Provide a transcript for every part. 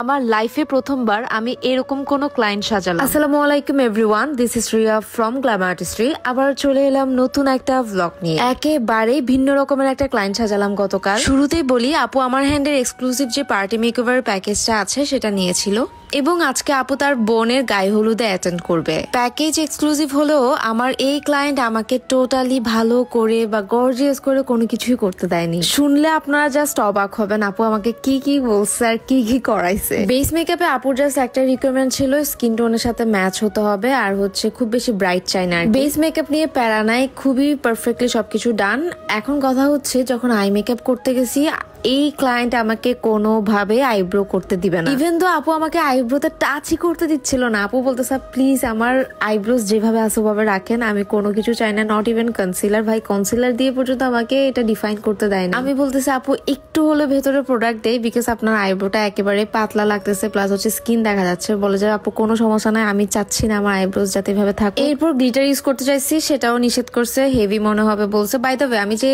আমার লাইফে প্রথমবার আমি এরকম কোনো ক্লায়েন্ট সাজালাম। আসসালামু আলাইকুম everyone, this is Riya from Glamour artistry. আবার চলে এলাম নতুন একটা ভ্লগ নিয়ে। একেবারে ভিন্ন রকমের একটা ক্লায়েন্ট সাজালাম গতকাল। শুরুতেই বলি, আপু আমার হ্যান্ডের এক্সক্লুসিভ যে পার্টি মেকওভার প্যাকেজটা আছে সেটা নিয়েছিল এবং আজকে আপু তার বোনের গায়ে হলুদে অ্যাটেন্ড করবে। প্যাকেজ এক্সক্লুসিভ হলেও আমার এই ক্লায়েন্ট আমাকে টোটালি ভালো করে বা গর্জিয়াস করে কোনো কিছুই করতে দেয়নি। শুনলে আপনারা জাস্ট অবাক হবেন আপু আমাকে কি কি বলছে আর কি কি করাইছে। বেস মেকআপে আপুর জাস্ট একটা রিকোয়ারমেন্ট ছিল, স্কিন টোনের সাথে ম্যাচ হতে হবে আর হচ্ছে খুব বেশি ব্রাইট চাই না। বেস মেকআপ নিয়ে প্যারা নাই, খুবই পারফেক্টলি সবকিছু ডান। এখন কথা হচ্ছে যখন আই মেকআপ করতে গেছি, এই ক্লায়েন্ট আমাকে কোনোভাবে আইব্রো করতে দিবে না। ইভেন তো আপু আমাকে আইব্রোতে টাচই করতে দিচ্ছিল না। আপু বলতেছে প্লিজ আমার আইব্রোজ যেভাবে আছে ওভাবে রাখেন, আমি কোনো কিছু চাই না, নট ইভেন কনসিলার। ভাই কনসিলার দিয়ে পর্যন্ত আমাকে এটা ডিফাইন করতে দেয় না। আমি বলতেছি আপু একটু হলে ভেতরে প্রোডাক্ট দেই, বিকজ আপনার আইব্রোটা একেবারে পাতলা লাগতেছে, প্লাস হচ্ছে স্কিন দেখা যাচ্ছে। বলে যে আপু কোনো সমস্যা নাই, আমি চাচ্ছি না আমার আইব্রোজ যাতে এভাবে থাকে। এরপর গ্লিটার ইউজ করতে চাইছি, সেটাও নিষেধ করছে, হেভি মনে হবে বলছে। বাই দ্য ওয়ে, আমি যে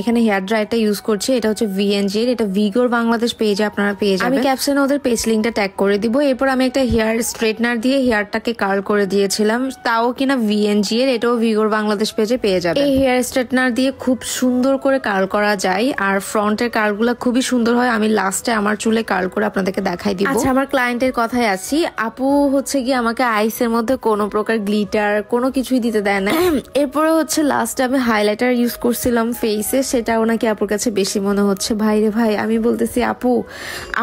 এখানে হেয়ার ড্রায়ারটা ইউজ করছি এটা হচ্ছে VNG এর, এটা ভিগোর বাংলাদেশ পেজে আপনারা পেয়ে যাবেন। আমি ক্যাপশনে ওদের পেজ লিংকটা ট্যাগ করে দিব। এরপর আমি একটা হেয়ার স্ট্রেটনার দিয়ে হেয়ারটাকে কার্ল করে দিয়েছিলাম, তাও কিনা VNG এর, এটাও ভিগোর বাংলাদেশ পেজে পেয়ে যাবেন। এই হেয়ার স্ট্রেটনার দিয়ে খুব সুন্দর করে কার্ল করা যায় আর ফ্রন্টের কার্লগুলো খুবই সুন্দর হয়। আমি লাস্টে আমার চুলে কার্ল করে আপনাদেরকে দেখাই দিব। আচ্ছা, আমার ক্লায়েন্টের কথায় আছি। আপু হচ্ছে কি আমাকে আইসের মধ্যে কোনো প্রকার গ্লিটার কোনো কিছুই দিতে দেয় না। এরপরে হচ্ছে লাস্টে আমি হাইলাইটার ইউজ করছিলাম ফেসে, সেটাও নাকি আপুর কাছে বেশি মনে হচ্ছে। ভাই রে ভাই, আমি বলতেছি আপু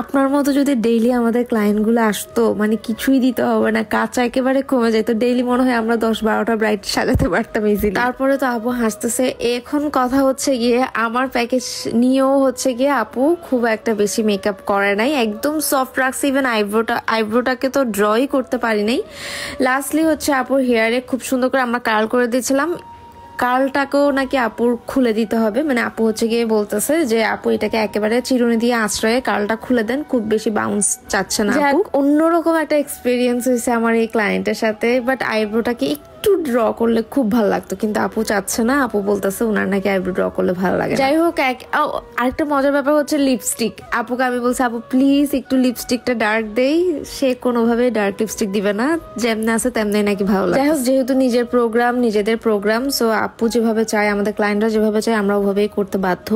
আপনার মতো যদি ডেইলি আমাদের ক্লায়েন্টগুলো আসতো, মানে কিছুই দিতে হবে না, কাঁচা একেবারে কমে যেত, ডেইলি মনে হয় আমরা 10-12টা ব্রাইট সাজাতে পারতাম ইজিলি। তারপরে তো আপু হাসতেছে। এখন কথা হচ্ছে গিয়ে আমার প্যাকেজ নিয়েও হচ্ছে গিয়ে আপু খুব একটা বেশি মেকআপ করে নাই, একদম সফট রাখছে। ইভেন আইব্রোটাকে তো ড্রই করতে পারি নাই। লাস্টলি হচ্ছে আপুর হেয়ারে খুব সুন্দর করে আমরা কার্ল করে দিয়েছিলাম। কার্লটাকেও নাকি আপুর খুলে দিতে হবে, মানে আপু হচ্ছে গিয়ে বলতেছে যে আপু এটাকে একেবারে চিরুনি দিয়ে আশ্রয়ে কার্লটা খুলে দেন, খুব বেশি বাউন্স চাচ্ছে না। অন্যরকম একটা এক্সপিরিয়েন্স হয়েছে আমার এই ক্লায়েন্টের সাথে। বাট আইব্রোটাকে একটু ড্র করলে খুব ভালো লাগতো, কিন্তু আপু চাচ্ছে না। আপু বলতেছে ওনার নাকি আইব্রো ড্র করলে ভালো লাগে। যাই হোক, আরেকটা মজার ব্যাপার হচ্ছে লিপস্টিক। আপুকে আমি বলছি আপু প্লিজ একটু লিপস্টিকটা ডার্ক দেই, সে কোনোভাবে ডার্ক লিপস্টিক দিবে না, যেমনি আছে তেমনি নাকি ভালো লাগে। যাই হোক, যেহেতু নিজেদের প্রোগ্রাম, সো আপু যেভাবে চায়, আমাদের ক্লায়েন্টরা যেভাবে চায়, আমরা ওভাবেই করতে বাধ্য।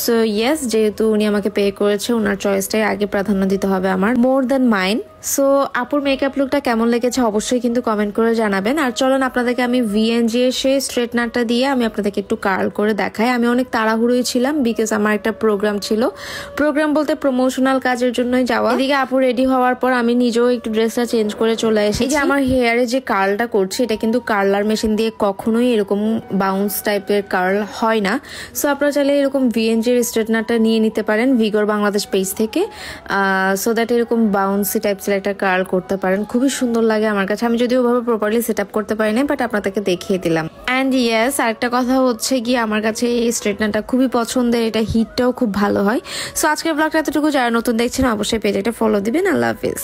সো ইয়েস, যেহেতু উনি আমাকে পে করেছে, ওনার চয়েসটাই আগে প্রাধান্য দিতে হবে আমার, মোর দ্যান মাইন। সো আপুর মেকআপ লুকটা কেমন লেগেছে অবশ্যই কিন্তু কমেন্ট করে জানাবেন। আর চলেন আপনাদেরকে আমি VNG এর সেই স্ট্রেটনারটা দিয়ে আমি আপনাদেরকে একটু কার্ল করে দেখাই। আমি অনেক তাড়াহুড়োই ছিলাম, বিকজ আমার একটা প্রোগ্রাম ছিল। প্রোগ্রাম বলতে প্রমোশনাল কাজের জন্যই যাওয়া। এদিকে আপু রেডি হওয়ার পর আমি নিজেও একটু ড্রেসটা চেঞ্জ করে চলে এসেছি। এই যে আমার হেয়ারে যে কার্লটা করছি, এটা কিন্তু কার্লার মেশিন দিয়ে কখনোই এরকম বাউন্স টাইপের কার্ল হয় না। সো আপনারা চাইলে এরকম VNG এর স্ট্রেটনারটা নিয়ে নিতে পারেন ভিগোর বাংলাদেশ পেজ থেকে, সো দ্যাট এরকম বাউন্সি টাইপ একটা কার্ল করতে পারেন। খুবই সুন্দর লাগে আমার কাছে। আমি যদিও ওভাবে প্রপারলি সেট আপ করতে পারি না, বাট আপনাদেরকে দেখিয়ে দিলাম। অ্যান্ড ইয়েস, আরেকটা কথা হচ্ছে গিয়ে আমার কাছে এই স্ট্রেটনারটা খুবই পছন্দের, এটা হিটটাও খুব ভালো হয়। সো আজকের ব্লগটা এতটুকু। যারা নতুন দেখছেন অবশ্যই পেজটা ফলো দিবেন। আল্লাহ হাফিজ।